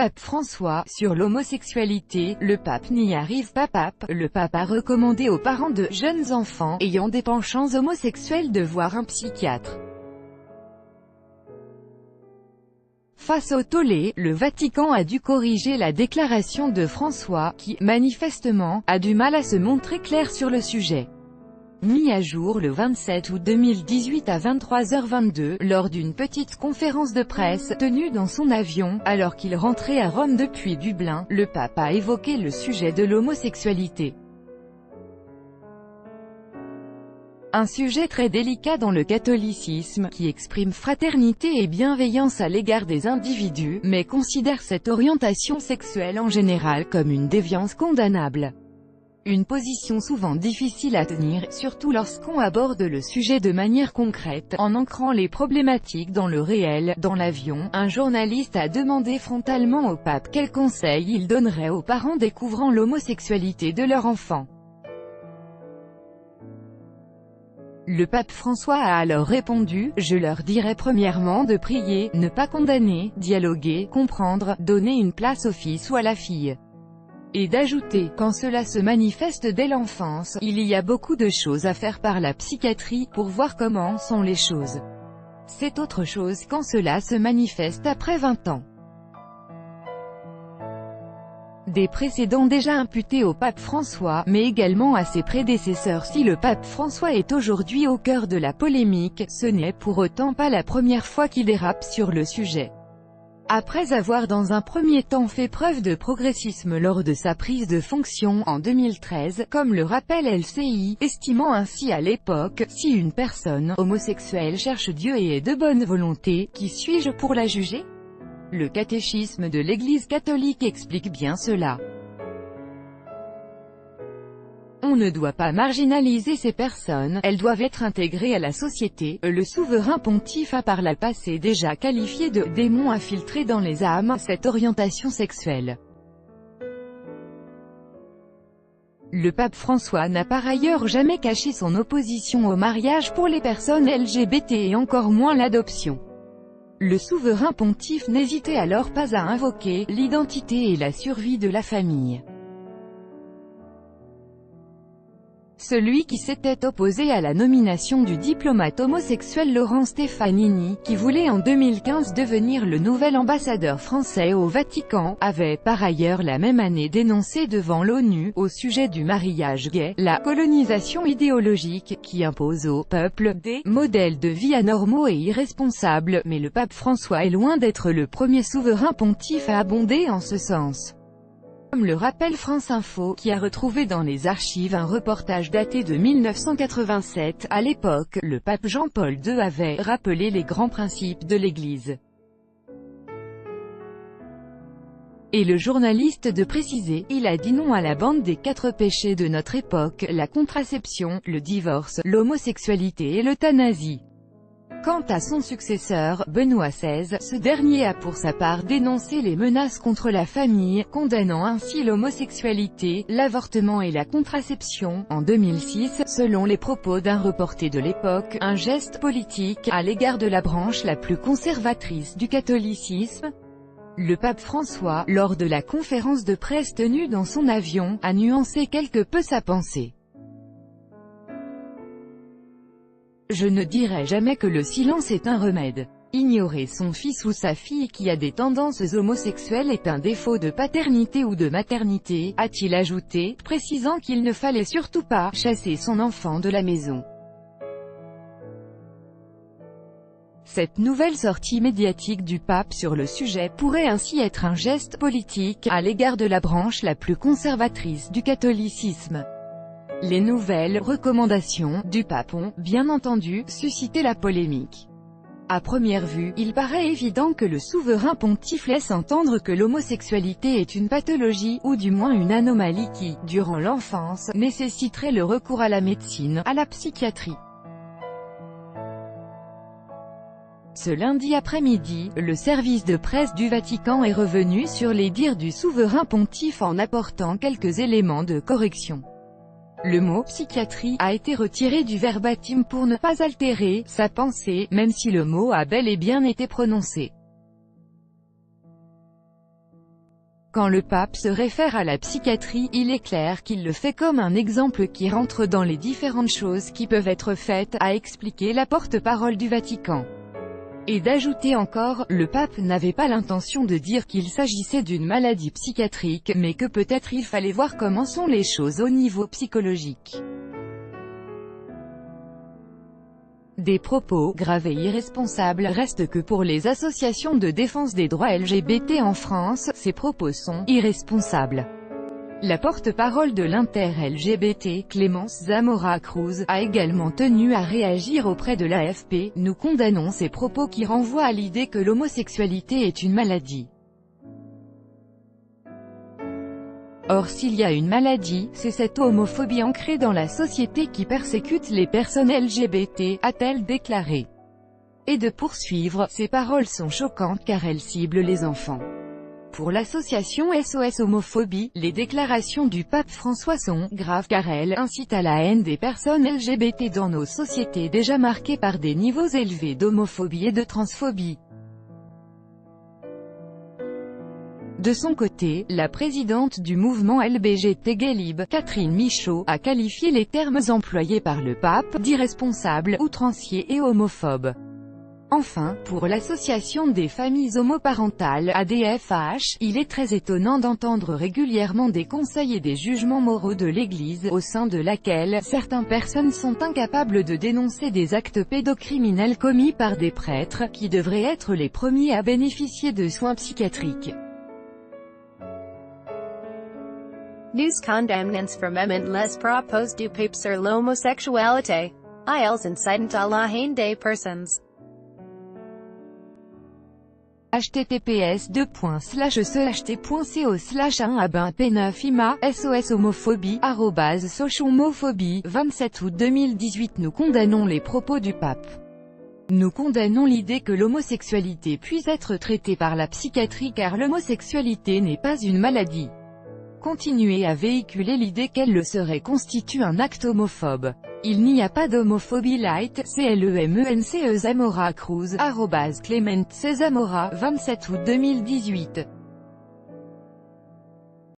pape François, sur l'homosexualité, le pape n'y arrive pas. Le pape a recommandé aux parents de jeunes enfants ayant des penchants homosexuels de voir un psychiatre. Face au tollé, le Vatican a dû corriger la déclaration de François, qui, manifestement, a du mal à se montrer clair sur le sujet. Mis à jour le 27 août 2018 à 23h22, lors d'une petite conférence de presse tenue dans son avion, alors qu'il rentrait à Rome depuis Dublin, le pape a évoqué le sujet de l'homosexualité. Un sujet très délicat dans le catholicisme, qui exprime fraternité et bienveillance à l'égard des individus, mais considère cette orientation sexuelle en général comme une déviance condamnable. Une position souvent difficile à tenir, surtout lorsqu'on aborde le sujet de manière concrète, en ancrant les problématiques dans le réel. Dans l'avion, un journaliste a demandé frontalement au pape quels conseils il donnerait aux parents découvrant l'homosexualité de leur enfant. Le pape François a alors répondu: « Je leur dirais premièrement de prier, ne pas condamner, dialoguer, comprendre, donner une place au fils ou à la fille. » Et d'ajouter: « Quand cela se manifeste dès l'enfance, il y a beaucoup de choses à faire par la psychiatrie, pour voir comment sont les choses. C'est autre chose quand cela se manifeste après 20 ans. » Des précédents déjà imputés au pape François, mais également à ses prédécesseurs. Si le pape François est aujourd'hui au cœur de la polémique, ce n'est pour autant pas la première fois qu'il dérape sur le sujet. Après avoir dans un premier temps fait preuve de progressisme lors de sa prise de fonction en 2013, comme le rappelle LCI, estimant ainsi à l'époque: « Si une personne homosexuelle cherche Dieu et est de bonne volonté, qui suis-je pour la juger ?» Le catéchisme de l'Église catholique explique bien cela. On ne doit pas marginaliser ces personnes, elles doivent être intégrées à la société. Le souverain pontife a par le passé déjà qualifié de « démon infiltré dans les âmes » cette orientation sexuelle. Le pape François n'a par ailleurs jamais caché son opposition au mariage pour les personnes LGBT et encore moins l'adoption. Le souverain pontife n'hésitait alors pas à invoquer l'identité et la survie de la famille. Celui qui s'était opposé à la nomination du diplomate homosexuel Laurent Stefanini, qui voulait en 2015 devenir le nouvel ambassadeur français au Vatican, avait par ailleurs la même année dénoncé devant l'ONU, au sujet du mariage gay, la colonisation idéologique, qui impose au peuple des modèles de vie anormaux et irresponsables, mais le pape François est loin d'être le premier souverain pontife à abonder en ce sens. Comme le rappelle France Info, qui a retrouvé dans les archives un reportage daté de 1987, à l'époque, le pape Jean-Paul II avait rappelé les grands principes de l'Église. Et le journaliste de préciser: « Il a dit non à la bande des 4 péchés de notre époque, la contraception, le divorce, l'homosexualité et l'euthanasie. » Quant à son successeur, Benoît XVI, ce dernier a pour sa part dénoncé les menaces contre la famille, condamnant ainsi l'homosexualité, l'avortement et la contraception. En 2006, selon les propos d'un reporter de l'époque, un geste politique à l'égard de la branche la plus conservatrice du catholicisme. Le pape François, lors de la conférence de presse tenue dans son avion, a nuancé quelque peu sa pensée. Je ne dirai jamais que le silence est un remède. Ignorer son fils ou sa fille qui a des tendances homosexuelles est un défaut de paternité ou de maternité, a-t-il ajouté, précisant qu'il ne fallait surtout pas chasser son enfant de la maison. Cette nouvelle sortie médiatique du pape sur le sujet pourrait ainsi être un geste politique à l'égard de la branche la plus conservatrice du catholicisme. Les nouvelles recommandations du pape ont, bien entendu, suscité la polémique. À première vue, il paraît évident que le souverain pontife laisse entendre que l'homosexualité est une pathologie, ou du moins une anomalie qui, durant l'enfance, nécessiterait le recours à la médecine, à la psychiatrie. Ce lundi après-midi, le service de presse du Vatican est revenu sur les dires du souverain pontife en apportant quelques éléments de correction. Le mot « psychiatrie » a été retiré du verbatim pour ne pas altérer sa pensée, même si le mot a bel et bien été prononcé. Quand le pape se réfère à la psychiatrie, il est clair qu'il le fait comme un exemple qui rentre dans les différentes choses qui peuvent être faites, a expliqué la porte-parole du Vatican. Et d'ajouter encore, le pape n'avait pas l'intention de dire qu'il s'agissait d'une maladie psychiatrique, mais que peut-être il fallait voir comment sont les choses au niveau psychologique. Des propos graves et irresponsables restent que pour les associations de défense des droits LGBT en France, ces propos sont irresponsables. La porte-parole de l'Inter-LGBT, Clémence Zamora Cruz, a également tenu à réagir auprès de l'AFP. Nous condamnons ces propos qui renvoient à l'idée que l'homosexualité est une maladie. Or s'il y a une maladie, c'est cette homophobie ancrée dans la société qui persécute les personnes LGBT, a-t-elle déclaré. Et de poursuivre, ces paroles sont choquantes car elles ciblent les enfants. Pour l'association SOS Homophobie, les déclarations du pape François sont graves car elles incitent à la haine des personnes LGBT dans nos sociétés déjà marquées par des niveaux élevés d'homophobie et de transphobie. De son côté, la présidente du mouvement LBGT Gay-Lib, Catherine Michaud, a qualifié les termes employés par le pape d'irresponsables, outranciers et homophobes. Enfin, pour l'association des familles homoparentales ADFH, il est très étonnant d'entendre régulièrement des conseils et des jugements moraux de l'Église, au sein de laquelle certaines personnes sont incapables de dénoncer des actes pédocriminels commis par des prêtres, qui devraient être les premiers à bénéficier de soins psychiatriques. News condemnants from les propos du pape sur l'homosexualité. Ils incitent à la haine des personnes. https://t.co/1abinp9ima, SOS homophobie, @sochhomophobie, 27 août 2018. Nous condamnons les propos du pape. Nous condamnons l'idée que l'homosexualité puisse être traitée par la psychiatrie car l'homosexualité n'est pas une maladie. Continuer à véhiculer l'idée qu'elle le serait constitue un acte homophobe. Il n'y a pas d'homophobie light, CLEMENCE Zamora Cruz, @Clémence Zamora, 27 août 2018.